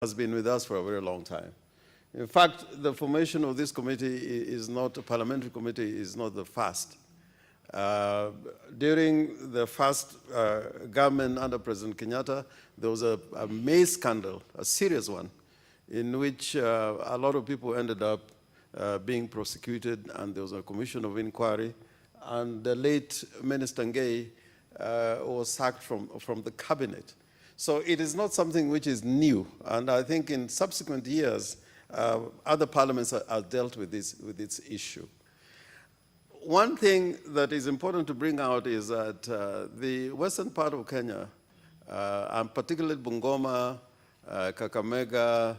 has been with us for a very long time. In fact, the formation of this committee is not, a parliamentary committee is not the first. During the first government under President Kenyatta, there was a maize scandal, a serious one, in which a lot of people ended up being prosecuted, and there was a commission of inquiry, and the late Minister Ngei was sacked from the cabinet. So it is not something which is new, and I think in subsequent years, other parliaments have dealt with this issue. One thing that is important to bring out is that the western part of Kenya, and particularly Bungoma, Kakamega,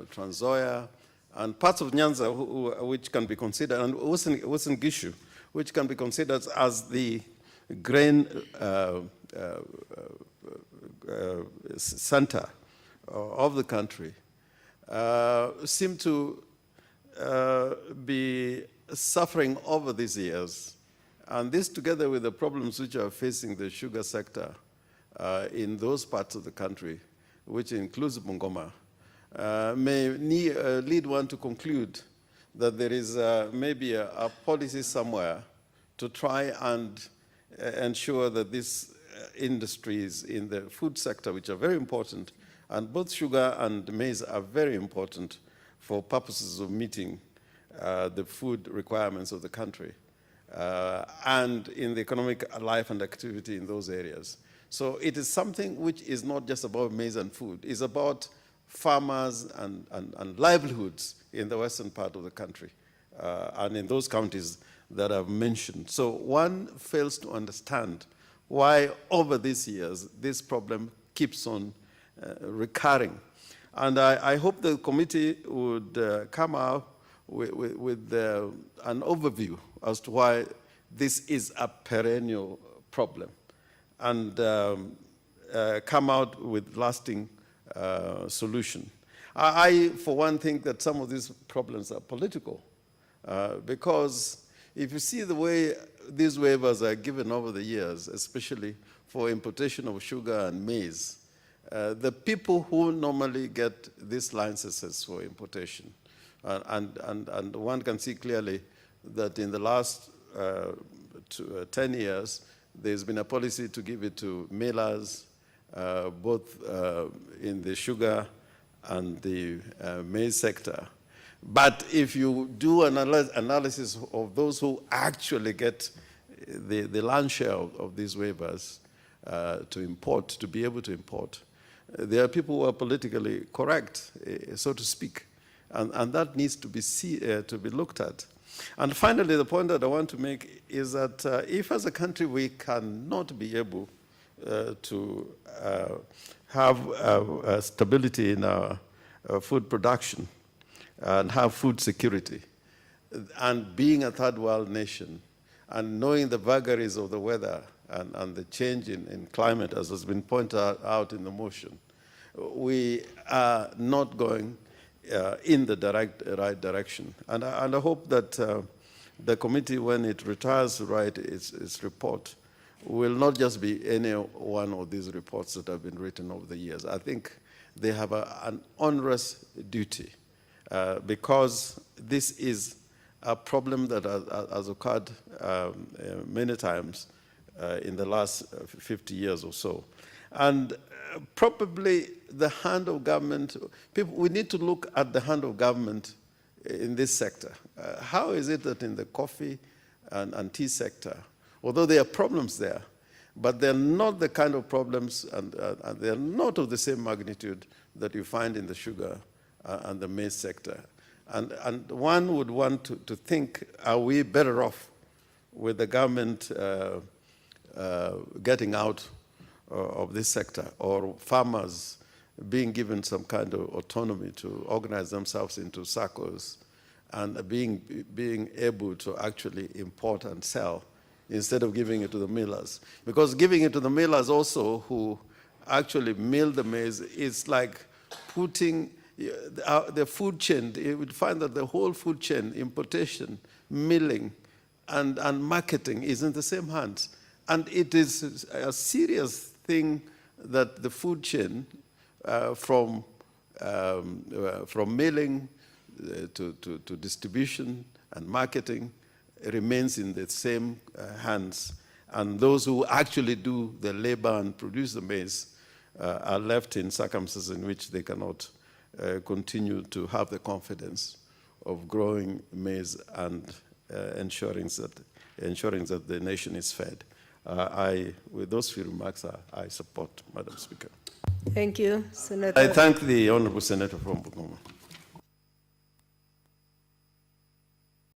Trans Nzoia, and parts of Nyanza, which can be considered, and Western Gishu, which can be considered as the grain center of the country, seem to be suffering over these years. And this, together with the problems which are facing the sugar sector in those parts of the country, which includes Bungoma, may lead one to conclude that there is maybe a policy somewhere to try and ensure that these industries in the food sector, which are very important, and both sugar and maize are very important for purposes of meeting the food requirements of the country and in the economic life and activity in those areas. So it is something which is not just about maize and food. It's about farmers and livelihoods in the western part of the country and in those counties that I've mentioned. So one fails to understand why over these years this problem keeps on recurring. And I hope the committee would come out with an overview as to why this is a perennial problem and come out with lasting solution. I, for one, think that some of these problems are political because if you see the way these waivers are given over the years, especially for importation of sugar and maize, the people who normally get these licenses for importation, and one can see clearly that in the last 10 years, there's been a policy to give it to millers, both in the sugar and the maize sector. But if you do an analysis of those who actually get the land share of these waivers to import, to be able to import, there are people who are politically correct, so to speak, and that needs to be looked at. And finally, the point that I want to make is that if as a country we cannot be able to have stability in our food production and have food security, and being a third world nation, and knowing the vagaries of the weather and the change in climate, as has been pointed out in the motion, we are not going in the right direction. And I hope that the committee, when it retires to write its report, will not just be any one of these reports that have been written over the years. I think they have an onerous duty because this is a problem that has occurred many times in the last 50 years or so. And probably the hand of government, we need to look at the hand of government in this sector. How is it that in the coffee and tea sector, although there are problems there, but they're not the kind of problems and they're not of the same magnitude that you find in the sugar and the maize sector. And one would want to think, are we better off with the government getting out of this sector, or farmers being given some kind of autonomy to organize themselves into circles and being able to actually import and sell instead of giving it to the millers? Because giving it to the millers also, who actually mill the maize, is like putting the food chain. You would find that the whole food chain, importation, milling, and marketing is in the same hands. And it is a serious thing that the food chain from from milling to distribution and marketing remains in the same hands. And those who actually do the labor and produce the maize are left in circumstances in which they cannot continue to have the confidence of growing maize and ensuring that the nation is fed. With those few remarks, I support, Madam Speaker. Thank you, Senator. I thank the Honorable Senator from Bungoma.